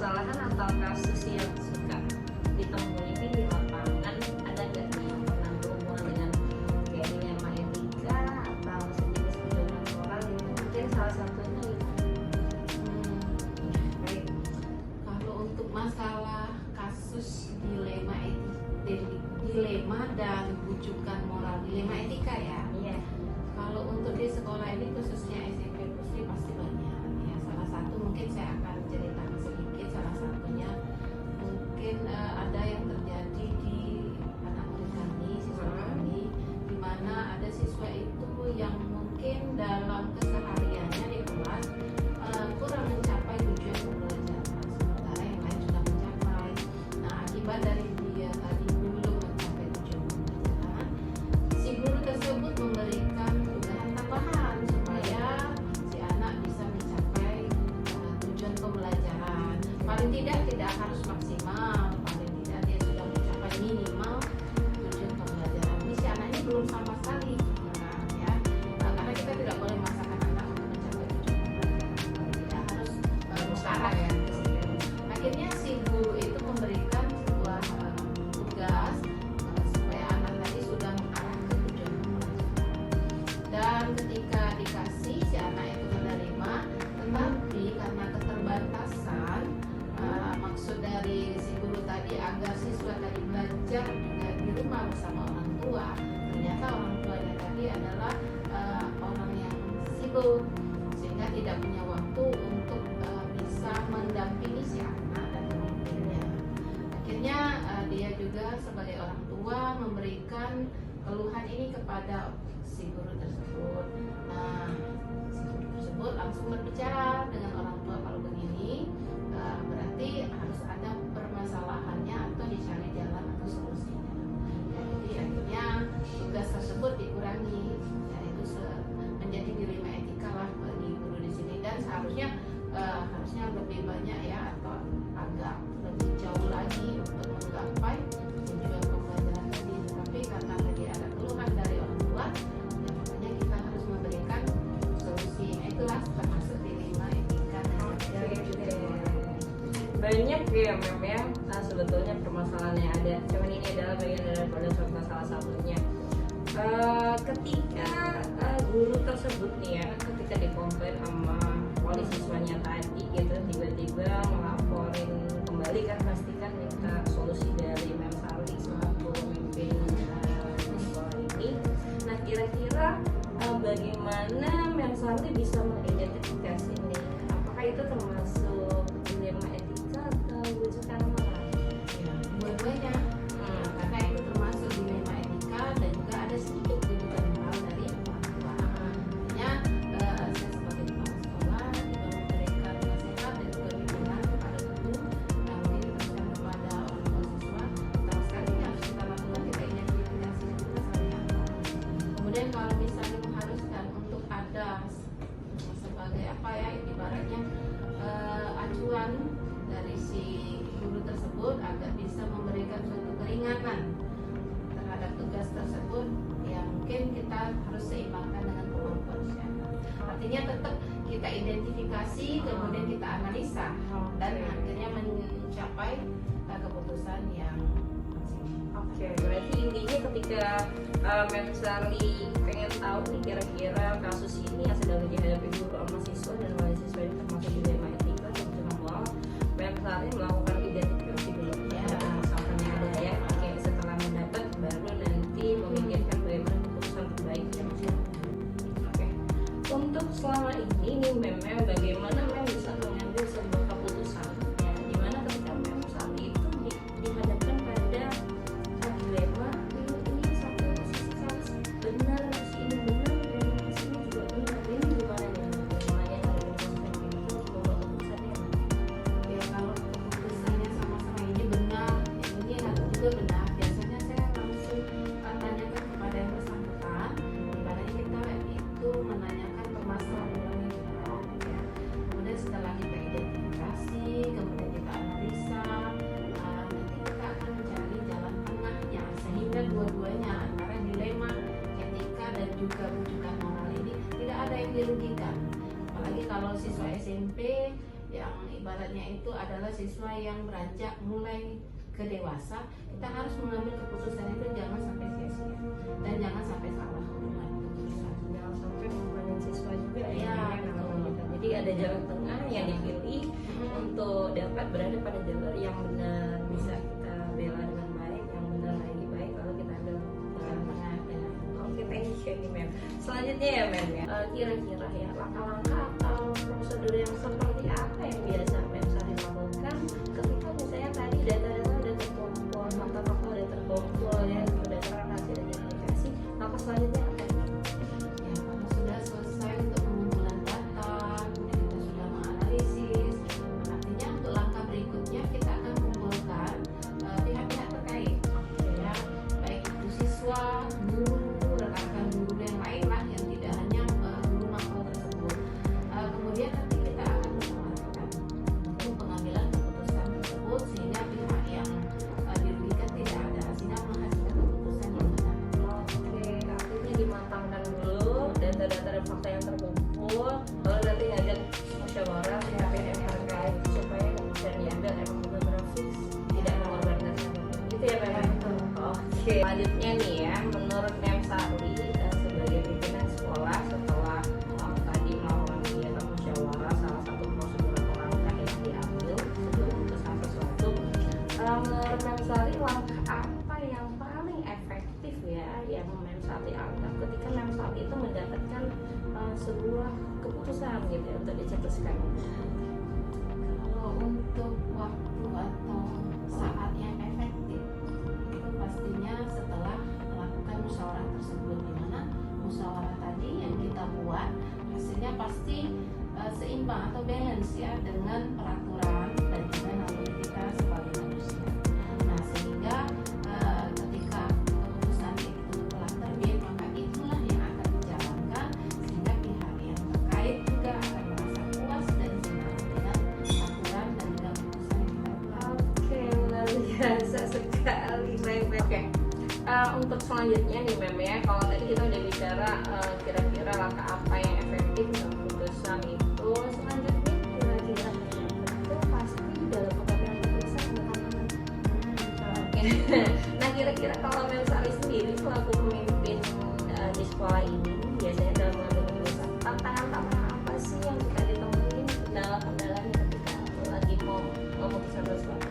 permasalahan atau kasus yang suka ditemui di lapangan, ada nggak nih yang pernah berhubungan dengan kayak dilema etika atau sejenis pedoman moral itu? Mungkin salah satunya itu. Baik, kalau untuk masalah kasus dilema dan rujukan moral, dilema etika ya. Iya. Kalau untuk di sekolah ini khususnya SMP Pusri pasti banyak. Ya, salah satu mungkin saya akan ceritakan sedikit. Salah satunya mungkin ada yang terjadi di anak murid kami, siswa kami, di mana ada siswa itu yang mungkin dalam kesehariannya di kelas kurang mencapai tujuan pembelajaran, sementara yang lain sudah mencapai. Nah, akibat dari dia tadi belum mencapai tujuan pembelajaran, si guru tersebut memberikan tugas tambahan supaya si anak bisa mencapai tujuan pembelajaran. Paling tidak harus maksimal, paling tidak dia sudah mencapai minimal tujuan pembelajaran. Ini si anak ini belum sama sekali, ya. Karena kita tidak boleh memaksakan anak untuk mencapai tujuan pembelajaran. Paling tidak harus berusaha ya. Akhirnya si guru itu memberikan sebuah tugas supaya anak tadi sudah mengarah ke tujuan pembelajaran. Dan ketika dikasih, si anak itu menerima, tetapi karena keterbatasan maksud dari si guru tadi agar siswa tadi belajar juga di rumah bersama orang tua, ternyata orang tuanya tadi adalah orang yang sibuk sehingga tidak punya waktu untuk bisa mendampingi si anak dan memimpinnya. Akhirnya dia juga sebagai orang tua memberikan keluhan ini kepada si guru tersebut. Nah, si guru tersebut langsung berbicara dengan orang tua, kalau begini berarti harus ada permasalahannya atau dicari jalan atau solusinya. Jadi akhirnya tugas tersebut dikurangi, yaitu menjadi dilema etika lah bagi guru di sini, dan harusnya lebih banyak ya, atau agak lebih jauh lagi untuk menggapai tujuan pembelajaran tadi. Tapi karena tadi ada keluhan dari orang tua, ya makanya kita harus memberikan solusi. Itulah termasuk dilema etika dan Banyak ya Mem ya, sebetulnya permasalahan yang ada, cuman ini adalah bagian daripada salah satunya. Ketika guru tersebut nih ya, ketika dikomplain sama wali siswanya tadi gitu, tiba-tiba melaporin kembali kan, pastikan minta solusi dari Mem Sali selaku pemimpin sekolah ini. Nah, kira-kira bagaimana Mem Sali bisa mengidentifikasi nih, apakah itu termasuk dilema etika atau rujukan moral? ya, dua-duanya. Karena itu termasuk dilema etika dan juga ada sedikit rujukan moral dari orang tua. Artinya saya sebagai kepala sekolah juga memberikan nasihat dan juga bimbingan kepada guru yang diberikan kepada orang tua siswa. Pertama sekali yang harus kita lakukan, kita identifikasi dulu masalahnya apa. Kemudian kalau misalnya mengharuskan untuk ada sebagai apa ya, ibaratnya acuan dari si guru tersebut agar bisa memberikan suatu keringanan terhadap tugas tersebut, ya mungkin kita harus seimbangkan dengan kemampuan si anak. Artinya tetap kita identifikasi, kemudian kita analisa, dan akhirnya mencapai keputusan yang maksimal. Oke, berarti intinya ketika Mem Sali pengen tahu nih kira-kira kasus ini yang sedang dihadapi guru sama siswa dan wali siswa ini termasuk dilema etika atau rujukan moral, Mem Sali melakukan identifikasi dulu ya, masalahnya ada ya. Oke, setelah mendapat baru nanti memikirkan bagaimana keputusan terbaik ya Mas ya. Oke, untuk selama ini nih Mem, bagaimana Mem bisa mengambil sebuah keputusan ya, dimana ketika Mem Sali itu dihadapkan pada dilema, ini satu sisi harus benar, si ini benar, dan si ini juga benar. Ini gimana nih? Gimana dari perspektif itu membuat keputusannya? Ya, kalau keputusannya sama-sama ini benar, yang ini harus juga benar, biasanya saya langsung tanyakan kepada yang bersangkutan, dimana kita itu menanyakan permasalahan ya. Kemudian setelah kita identifikasi, kemudian kita analisa, nanti kita akan mencari jalan tengahnya sehingga dua-duanya antara dilema etika dan juga rujukan moral ini tidak ada yang dirugikan. Apalagi kalau siswa SMP yang ibaratnya itu adalah siswa yang beranjak mulai ke dewasa, kita harus mengambil keputusan itu jangan sampai sia-sia dan jangan sampai salah dengan keputusan. Jangan sampai membangun siswa juga Iya, kalau betul. gitu. Jadi ada jalan tengah yang dipilih untuk dapat berada pada jalur yang benar, bisa kita bela dengan baik, yang benar lagi baik, lalu kita ambil jalan tengah. Oke, thank you nih Mem. Selanjutnya ya Mem ya, kira-kira ya langkah-langkah atau prosedur yang seperti apa yang biasa Mem sering lakukan ketika misalnya tadi data-data udah terkumpul, fakta-fakta udah terkumpul ya, berdasarkan hasil identifikasi, langkah selanjutnya apa? Ya, kalau sudah selesai untuk pengumpulan data, kemudian kita sudah menganalisis, artinya untuk langkah berikutnya kita akan kumpulkan pihak-pihak terkait, ya, baik itu siswa, guru, rekan-rekan guru yang lain lah yang tidak hanya guru makro tersebut. Kemudian nanti kita akan musyawarahkan untuk pengambilan keputusan tersebut sehingga pihak yang dirugikan tidak ada, sehingga menghasilkan keputusan yang benar. Oke, artinya dimatangkan dulu data-data dan fakta yang terkumpul, lalu nanti ngajak musyawarah pihak-pihak yang terkait supaya keputusan diambil emang benar-benar fix, tidak mengorbankan siapapun. Gitu ya Mem? Betul. Oke, selanjutnya nih ya, menurut Mem Sari sebagai pimpinan sekolah setelah tadi melakukan kegiatan musyawarah, salah satu prosedur atau langkah yang diambil sebelum memutuskan sesuatu, menurut Mem Sari langkah apa yang paling efektif ya yang Mem Sari anggap ketika Mem Sari itu mendapatkan sebuah keputusan gitu ya, untuk dicetuskan? Kalau untuk waktu atau saat yang efektif itu pastinya setelah melakukan musyawarah tersebut, di mana musyawarah tadi yang kita buat hasilnya pasti seimbang atau balance ya dengan peraturan dan juga naluri kita sebagai manusia. Nah, sehingga ketika keputusan itu telah terbit, maka itulah yang akan dijalankan sehingga pihak yang terkait juga akan merasa puas dan senang dengan aturan dan juga keputusan yang kita buat. Oke, luar biasa sekali Mem. Oke, untuk selanjutnya nih Mem ya, kalau tadi kita udah bicara kira-kira langkah apa yang efektif dalam keputusan itu, selanjutnya kira-kira itu pasti dalam pengambilan keputusan ada tantangan. Oke, nah kira-kira kalau Mem Sari sendiri selaku pemimpin di sekolah ini biasanya dalam mengambil keputusan, tantangan apa sih yang kita ditemuin, kendala-kendalanya ketika lagi mau memutuskan sesuatu?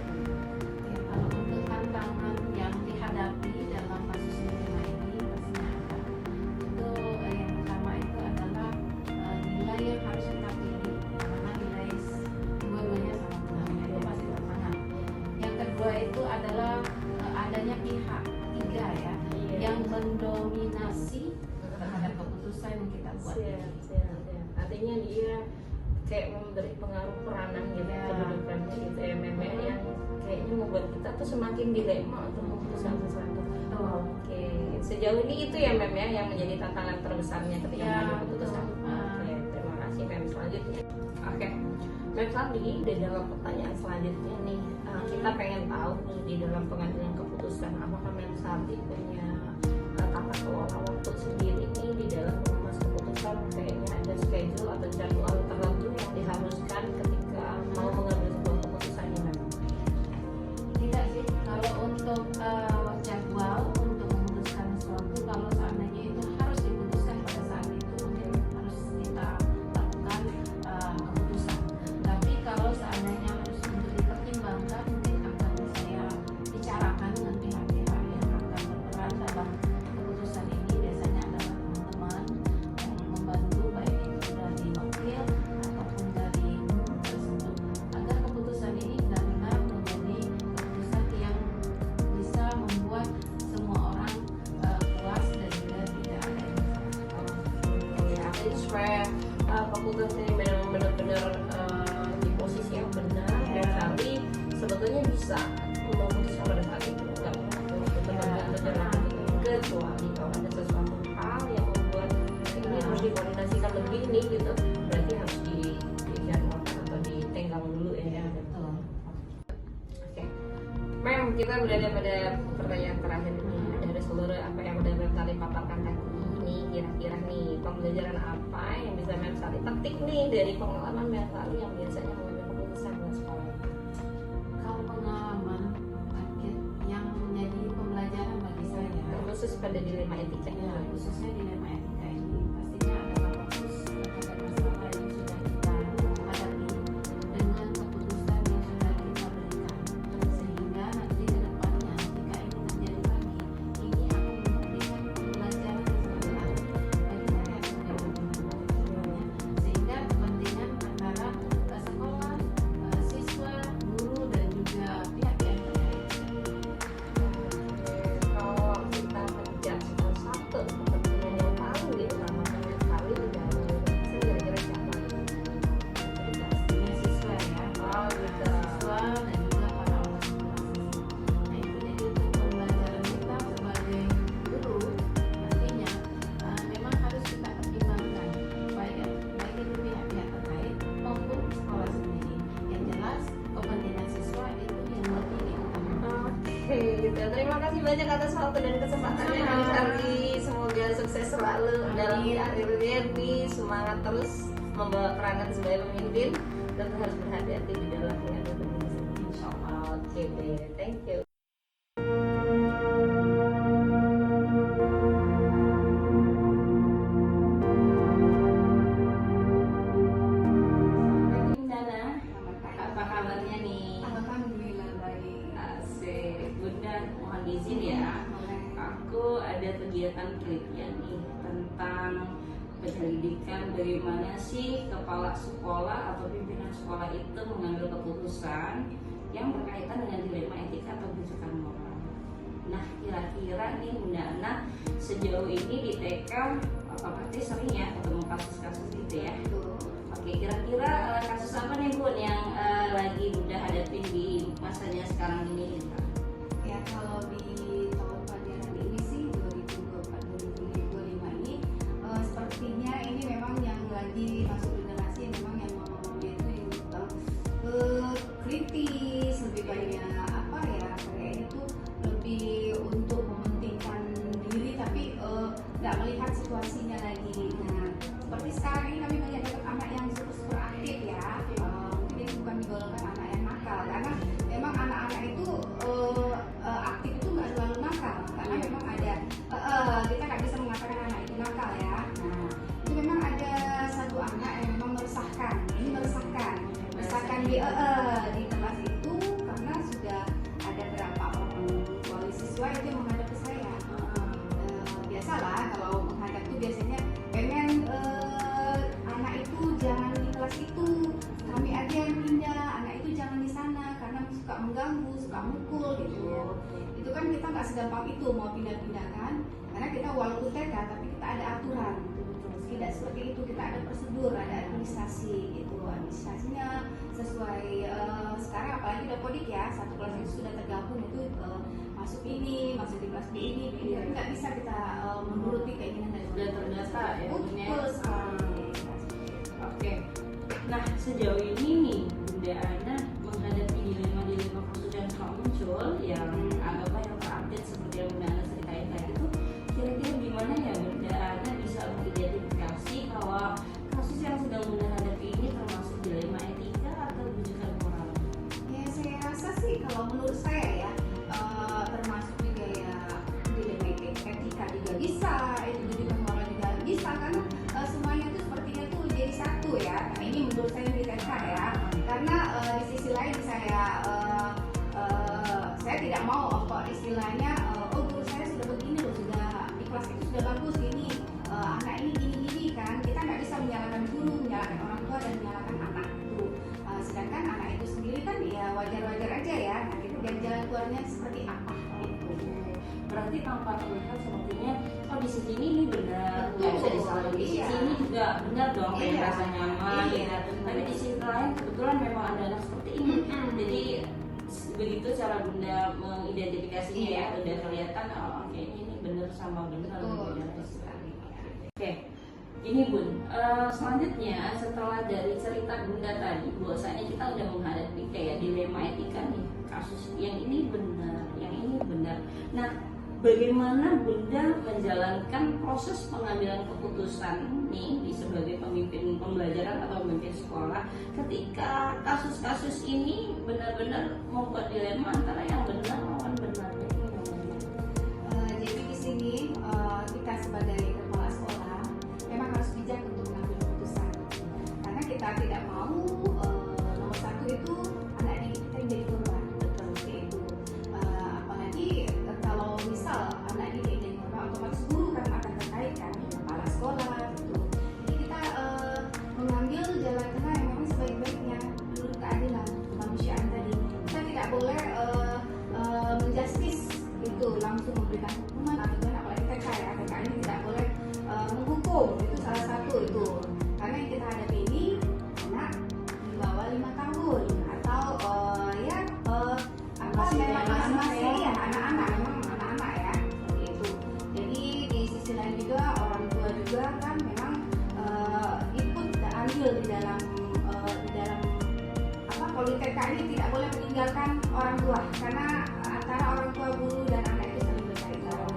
Ya, kalau untuk tantangan yang dihadapi dalam kasus Nirina ini pastinya ada. Itu yang pertama itu adalah nilai yang harus kita pilih karena nilai dua-duanya sama benar, itu pasti tantangan. Yang kedua itu adalah adanya pihak ketiga ya yang mendominasi terhadap keputusan yang kita buat. Siap. Artinya dia kayak memberi pengaruh peranan gitu, Ya. kedudukannya gitu ya Mem ya, yang kayaknya membuat kita tuh semakin dilema untuk memutuskan sesuatu. Betul. Oke, sejauh ini itu ya Mem ya yang menjadi tantangan terbesarnya ketika Ya, mengambil keputusan. betul. Oke, terima kasih Mem. Selanjutnya, oke, Mem Sari, di dalam pertanyaan selanjutnya nih, kita pengen tahu nih di dalam pengambilan keputusan apakah Mem Sari punya tata kelola waktu sendiri nih di dalam mengemas keputusan, kayaknya ada schedule atau jadwal tertentu yang diharuskan ketika mau mengambil sebuah keputusan ini Mem? Tidak sih, kalau untuk jadwal untuk memutuskan sesuatu, kalau seandainya itu harus diputuskan pada saat itu mungkin harus kita lakukan keputusan. Tapi kalau seandainya harus untuk dipertimbangkan, mungkin akan saya bicarakan dengan pihak-pihak yang akan berperan dalam keputusan ini. Biasanya adalah teman-teman yang membantu, baik itu dari wakil ataupun dari guru tersebut, agar keputusan ini benar-benar menjadi keputusan yang bisa membuat semua orang puas dan juga tidak ada yang salah. Ya, artinya supaya keputusan ini benar-benar di posisi yang benar dan Sari sebetulnya bisa memutuskan pada saat itu, nggak perlu tergantung dalam kecuali kalau ada sesuatu hal yang membuat ini harus dikoordinasikan lebih nih gitu, berarti harus dijadwalkan atau ditenggang dulu ya. Betul. Oke, Mem, kita berada pada pertanyaan terakhir ini dari seluruh apa yang udah Mem Sari paparkan tadi. Nih kira-kira nih pembelajaran apa yang bisa Mem Sari petik nih dari pengalaman Mem Sari yang biasanya mengambil pada dilema etika ini? Ya, khususnya dilema etika ini pastinya adalah fokus terhadap masalah yang sudah kita hadapi dengan keputusan yang sudah kita berikan, sehingga nanti ke depannya jika ini terjadi lagi, ini akan memberikan pembelajaran yang sangat bagi saya sebenarnya, sehingga kepentingan antara sekolah, siswa, guru dan juga pihak-pihak terkait. Kalau kita menjudge satu kepentingan yang paling diutamakan sekali di dalam edukasi, kira-kira siapa? Pastinya siswa ya, Oh, gitu. siswa dan juga para orang tua. Nah itu jadi untuk pembelajaran kita sebagai guru nantinya memang harus kita pertimbangkan baik itu pihak-pihak terkait maupun sekolah sendiri. Yang jelas kepentingan siswa itu yang lebih diutamakan. Oke, gitu. Terima kasih banyak atas waktu dan kesempatannya kami Charli. Semoga sukses selalu dalam karirnya, nih semangat terus membawa peranan sebagai pemimpin dan harus berhati-hati di dalam menghadapi insya Allah. Oke, thank you. Assalamualaikum Dana, apa kabarnya nih? Alhamdulillah baik. Asik, Bunda mohon izin ya. Aku ada kegiatan penelitian nih tentang penyelidikan bagaimana sih kepala sekolah atau pimpinan sekolah itu mengambil keputusan yang berkaitan dengan dilema etika atau pijakan moral. Nah, kira-kira nih Bunda Ana sejauh ini di TK berarti sering ya ketemu kasus-kasus gitu ya. Oke, kira-kira kasus apa nih Bun yang lagi Bunda hadapin di masanya sekarang ini? Ya kalau di tahun pelajaran ini sih 2024-2025 ini sepertinya ini memang yang lagi masuk generasi memang yang ngomongnya itu yang kritis, lebih banyak apa ya kayak itu lebih untuk mementingkan diri tapi nggak melihat situasinya lagi. Nah seperti sekarang ini kami melihat dapat anak yang super aktif ya, mungkin itu bukan digolongkan anak yang nakal karena memang anak-anak itu aktif itu nggak selalu nakal karena memang ada kita nggak bisa mengatakan anak itu nakal ya. Nah itu memang ada satu anak yang memang meresahkan, ini meresahkan di kelas itu karena sudah ada berapa orang wali siswa itu yang menghadap ke saya. Biasalah kalau menghadap itu biasanya pengen anak itu jangan di kelas itu, kami aja yang pindah, anak itu jangan di sana karena suka mengganggu, suka mukul gitu. Itu kan kita nggak segampang itu mau pindah-pindah kan, karena kita walaupun TK tapi kita ada aturan. Tidak seperti itu, kita ada prosedur, ada administrasi gitu. Administrasinya sesuai sekarang apalagi udah kodik ya, satu kelas itu sudah tergabung itu masuk ini, masuk di kelas B ini, tapi nggak bisa kita menuruti keinginan dari Sudah terdata ya, betul sekali. Oke. Nah, sejauh ini nih Bunda Ana menghadapi dilema-dilema kasus yang selalu muncul yang anggaplah yang terupdate seperti yang Bunda Ana ceritain tadi itu, kira-kira gimana ya Bunda Ana bisa mengidentifikasi bahwa kasus yang sedang Bunda hadapi ini termasuk dilema etika atau pijakan moral? Ya saya rasa sih kalau menurut saya ya termasuk juga ya dilema etika juga bisa, itu juga moral juga bisa karena semuanya itu sepertinya tuh jadi satu ya. Nah ini menurut saya di TK ya, karena di sisi lain saya tidak mau apa istilahnya guru saya sudah begini loh, sudah di kelas itu sudah bagus gini, anak ini gini kan, kita nggak bisa menyalahkan guru, menyalahkan orang tua dan menyalahkan anak itu. Sedangkan anak itu sendiri kan ya wajar-wajar aja ya. Nah kita dari jalan keluarnya seperti apa gitu. Berarti tanpa terlihat sepertinya di sisi ini benar, nggak bisa disalahin, di sisi ini juga benar dong, kayak rasa nyaman ya. Tapi di sisi lain kebetulan memang ada anak seperti ini, jadi begitu cara Bunda mengidentifikasinya ya, udah kelihatan oke ini benar sama benar. Oke, ini Bun, selanjutnya setelah dari cerita Bunda tadi bahwasanya kita udah menghadapi kayak dilema etika nih, kasus yang ini benar, yang ini benar. Nah, bagaimana Bunda menjalankan proses pengambilan keputusan nih di sebagai pemimpin pembelajaran atau pemimpin sekolah ketika kasus-kasus ini benar-benar membuat dilema antara yang benar lawan benar? Jadi di sini kita sebagai kepala sekolah memang harus bijak untuk mengambil keputusan, karena kita tidak mau nomor satu itu anak didik kita yang jadi korban. Seperti itu. Apalagi kalau misal anak didik jadi korban, otomatis guru kan akan terkait kan, kepala sekolah gitu. Jadi kita mengambil jalan tengah yang memang sebaik-baiknya menurut keadilan kemanusiaan tadi. Kita tidak boleh menjustis itu langsung memberikan hukuman atau apalagi TK ya, TK ini tidak boleh menghukum, itu salah satu itu, karena yang kita hadapi ini anak di bawah 5 tahun atau masih ya anak-anak, memang anak-anak ya seperti itu. Jadi di sisi lain juga orang tua juga kan memang ikut andil di dalam kalau di TK ini tidak boleh meninggalkan orang tua, karena antara orang tua, guru dan anak itu saling berkaitan.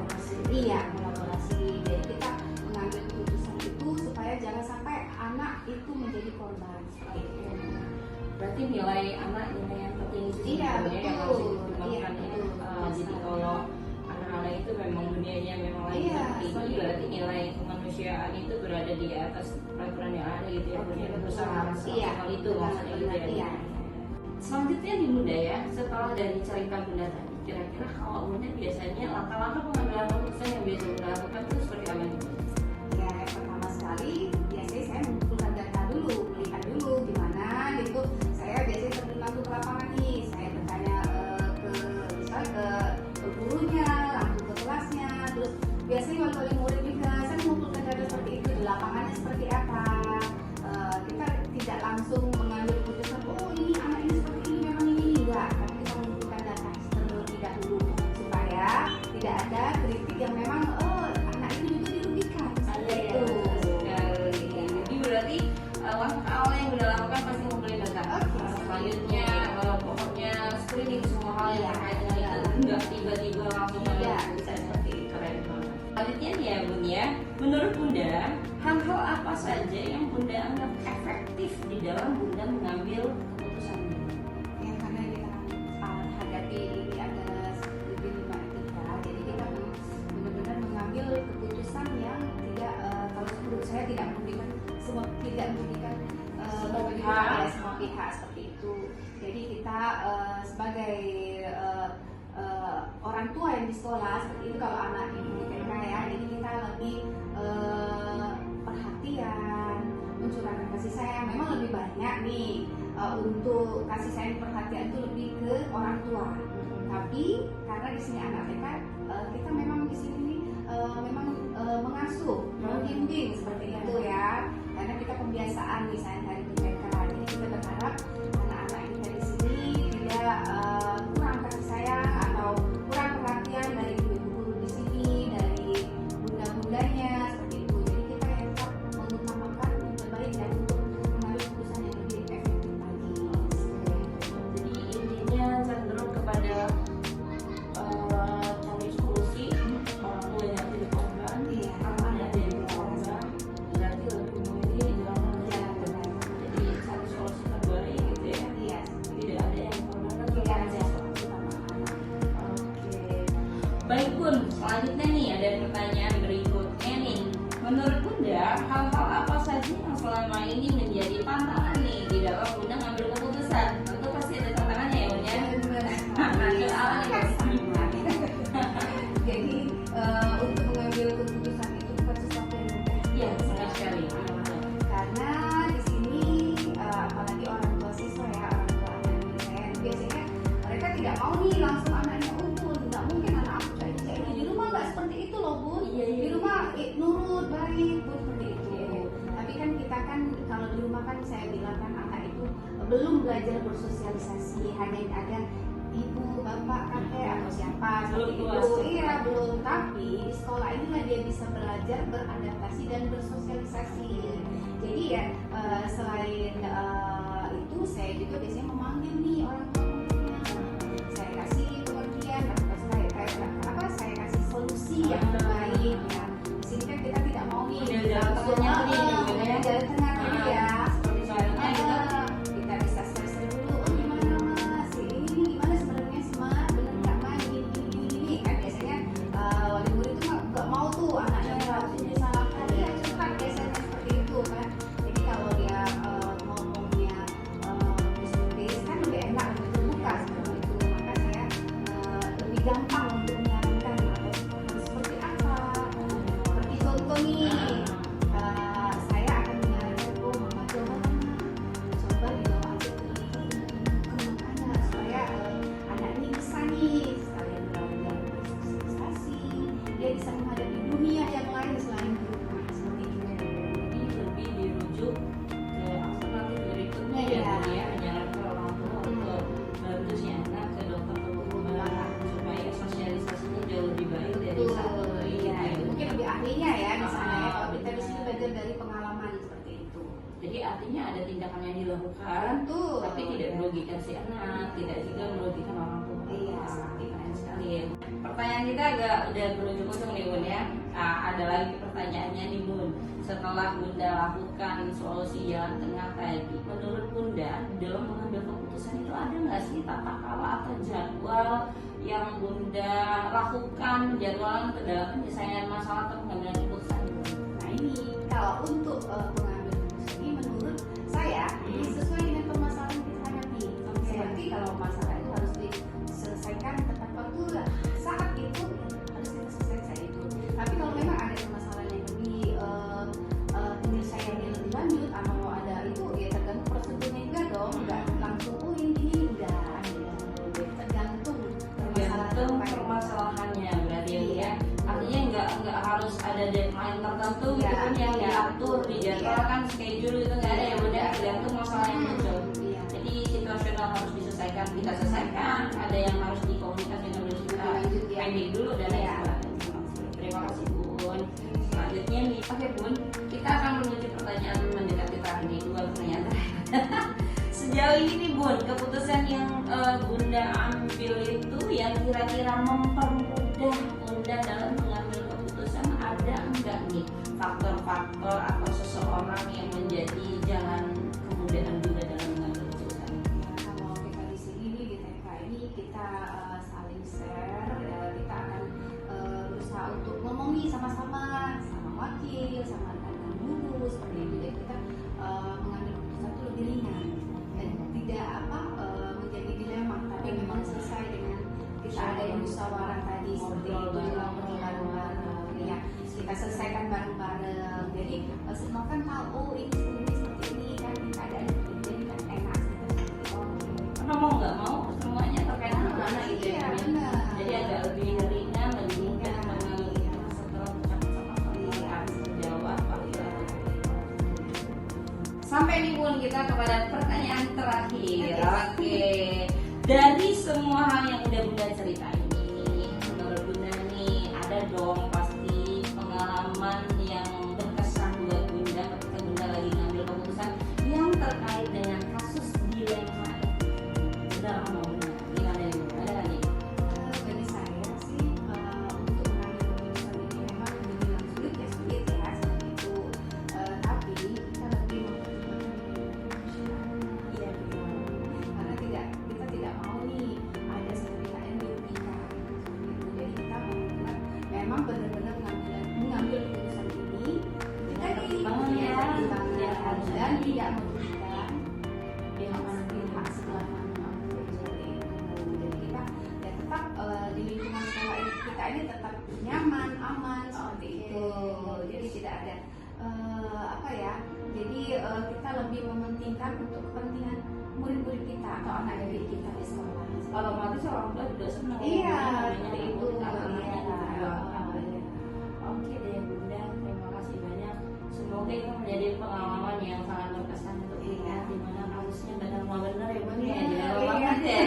Iya, kolaborasi. Jadi kita mengambil keputusan itu supaya jangan sampai anak itu menjadi korban. Berarti nilai anak nilai yang penting itu Iya, sebenarnya yang harus betul. dikembangkan Iya, ya. betul. Jadi kalau anak-anak itu memang dunianya memang lagi Iya, tinggi, soalnya- berarti nilai kemanusiaan itu berada di atas peraturan yang ada gitu ya. Berarti berusaha harus Iya, hal itu maksudnya gitu ya. Iya. Selanjutnya nih Bunda ya, setelah dari cerita Bunda tadi, kira-kira kalau Bunda biasanya langkah-langkah pengambilan keputusan yang biasa Bunda lakukan itu seperti apa nih? Ya, yang pertama sekali biasanya saya mengumpulkan data dulu, melihat dulu gimana gitu. Saya biasanya terjun langsung ke lapangan nih, saya bertanya ke gurunya, langsung ke kelasnya, terus biasanya wali murid juga saya mengumpulkan data seperti itu, di lapangannya seperti apa. Kita tidak langsung mengambil keputusan, oh ini anak ini seperti ini, memang ini enggak, tapi kita mengumpulkan data terlebih dahulu supaya tidak ada kritik yang memang anak ini juga dirugikan. Itu. Jadi berarti langkah awal yang Bunda lakukan pasti ngumpulin data. Selanjutnya pokoknya screening semua hal yang terkait dengan itu, enggak tiba-tiba langsung mengambil keputusan seperti itu. Keren banget. Selanjutnya nih ya Bun ya, menurut Bunda hal-hal apa saja yang Bunda anggap efektif di dalam Bunda mengambil keputusan? Ya, karena kita hadapi ini ada lebih 5 etika, jadi kita benar-benar mengambil keputusan yang tidak kalau menurut saya tidak merugikan semua pihak seperti itu. Jadi kita sebagai orang tua yang di sekolah seperti itu, kalau anak di TK ya, jadi kita lebih perhatian, mencurahkan kasih sayang. Memang lebih banyak nih untuk kasih sayang perhatian itu lebih ke orang tua. Tapi karena di sini anak TK, kita memang di sini memang mengasuh, membimbing seperti itu ya. Karena kita pembiasaan misalnya dari TK, jadi kita berharap anak-anak kita di sini tidak kurang kasih sayang atau kurang perhatian dari guru-guru di sini, dari bunda-bundanya seperti itu. Jadi kita yang tetap mengutamakan yang terbaik dan untuk mengambil keputusan yang lebih efektif lagi. Jadi intinya cenderung kepada cari solusi orang tua yang jadi korban, Iya. anak yang jadi korban, berarti lebih memilih jalan yang terbaik. Jadi cari solusi terbaik gitu ya. Iya. Tidak ada yang korban dan Tidak tidak ada ada. utama anak. Oke. Baik Bun, selanjutnya nih ada pertanyaan berikutnya nih. Menurut Bunda, hal-hal apa saja yang selama ini menjadi tantangan nih di dalam Bunda ngambil keputusan? Tentu pasti ada tantangannya ya Bun ya. Jadi untuk mengambil keputusan itu bukan sesuatu yang mudah. Iya, benar sekali. Karena di sini apalagi orang tua siswa ya, orang tua anak didik saya biasanya mereka tidak mau nih langsung anaknya unggul. Nggak mungkin anak aku kayak ini di rumah nggak seperti itu loh Bun. Iya. Di rumah nurut baik Bun, seperti itu. Tapi kan kita kan kalau di rumah kan saya bilang kan anak itu belum belajar bersosialisasi, hanya ada ibu, bapak, kakek atau siapa seperti Belum itu. puas. Iya belum. Tapi di sekolah inilah dia bisa belajar beradaptasi dan bersosialisasi. Jadi ya selain itu saya juga biasanya memanggil nih orang tua muridnya. Saya kasih pengertian, saya kasih solusi yang terbaik ya. Di sini kan kita tidak mau nih Udah jalan tengahnya nih, udah jalan tengah tadi ya. Seperti soalnya gitu. Kita bisa share dulu, oh gimana mas, ini gimana sebenarnya sih mas, bener nggak mas, ini kan biasanya wali murid itu artinya ada tindakan yang dilakukan, Betul. tapi tidak merugikan si anak, tidak juga merugikan orang tua. Iya. Keren sekali ya. Pertanyaan kita agak udah berujung ujung nih Bun ya. Ada lagi pertanyaannya nih Bun. Setelah Bunda lakukan solusi jalan tengah tadi, menurut Bunda dalam mengambil keputusan itu ada nggak sih tata cara atau jadwal yang Bunda lakukan, jadwal dalam penyelesaian masalah atau pengambilan keputusan? Nah ini kalau untuk pengambil keputusan ini menurut saya ini sesuai dengan permasalahan yang kita hadapi. Seperti kalau masalah itu harus diselesaikan tepat waktu, saat itu harus kita selesaikan itu. Tapi kalau memang ada permasalahan yang lebih penyelesaiannya lebih lanjut atau ada itu ya tergantung prosedurnya juga dong. Nggak langsung ini udah tergantung permasalahannya berarti ya. Artinya nggak harus ada deadline tertentu gitu Iya, kan yang iya. diatur di jadwal kan schedule itu nggak ada ya Bunda, tergantung masalah yang muncul. Iya. Jadi situasional harus diselesaikan, kita selesaikan. Ada yang harus dikomunikasikan dulu, kita Lanjut, ya. pending dulu dan lain Iya. sebagainya. Terima kasih Bun. Selanjutnya nih, oke Bun, kita akan menuju pertanyaan mendekati terakhir nih, 2 pertanyaan terakhir. Sejauh ini nih Bun, keputusan yang Bunda ambil itu yang kira-kira mempermudah Bunda dalam mengambil keputusan, ada enggak nih faktor-faktor atau seseorang yang menjadi jalan kemudahan Bunda dalam mengambil keputusan? Kalau kita di sini nih di TK ini kita saling share, kita akan berusaha untuk ngomongi sama-sama, sama wakil, sama rekan guru seperti itu. Jadi kita mengambil keputusan itu lebih ringan dan tidak menjadi dilema, tapi memang sesuai dengan kita ada yang musyawarah tadi seperti itu, ngobrol bareng-bareng, ya kita selesaikan bareng-bareng. Jadi semua kan tahu ini seperti ini kan keadaan ini kan enak gitu. Karena mau nggak mau semuanya terkait dengan anak gitu Iya, ya Bun. benar. Jadi agak lebih ringan, lebih mudah mengambil setelah bersama-sama harus menjawab faktor. Sampai nih Bun kita kepada pertanyaan terakhir. Oke. Dari semua hal yang udah Bunda ceritain ini, menurut Bunda nih ada dong pasti pengalaman yang berkesan buat Bunda ketika Bunda lagi ngambil keputusan yang terkait dengan kasus dilema itu. Bunda mau Bunda, gimana nih Bunda? Ada nggak nih? Bagi saya sih untuk mengambil keputusan ini memang dibilang sulit ya sulit ya seperti itu. Tapi kita lebih mempertimbangkan Iya betul. karena kita tidak mau nih ada satu pihak yang dirugikan seperti itu. Jadi kita benar-benar memang benar-benar mengambil keputusan ini kita Pertimbangan ya. pertimbangkan dan tidak merugikan pihak sebelah mana seperti itu. Jadi kita ya tetap di lingkungan sekolah kita ini tetap nyaman, aman seperti itu. Jadi tidak ada jadi kita lebih mementingkan untuk kepentingan murid-murid kita atau anak didik kita di sekolah. Kalau mati orang tua juga senang. Iya, seperti itu. Iya. Oke deh Bunda, terima kasih banyak. Semoga itu menjadi pengalaman yang sangat berkesan untuk kita, di mana harusnya benar-benar ya Bunda ya, jangan lupa banget ya.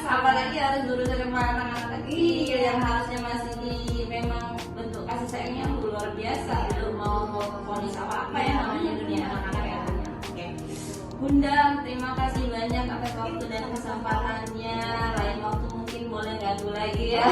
Apalagi harus berusaha sama anak-anak kecil yang harusnya masih memang bentuk kasih sayangnya luar biasa. Belum mau ponis apa ya namanya dunia anak-anak ya. Oke. Bunda, terima kasih banyak atas waktu dan kesempatannya. Lain waktu mungkin boleh ganggu lagi ya.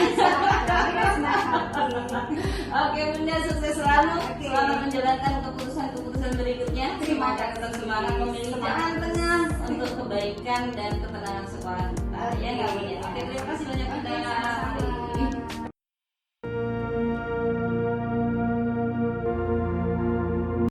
Oke Bunda, sukses selalu. Selamat menjalankan keputusan-keputusan berikutnya. Terima kasih tetap semangat memilih jalan tengah untuk kebaikan dan ketenangan sekolah kita. Ya nggak Bunda? Oke, terima kasih banyak Bunda.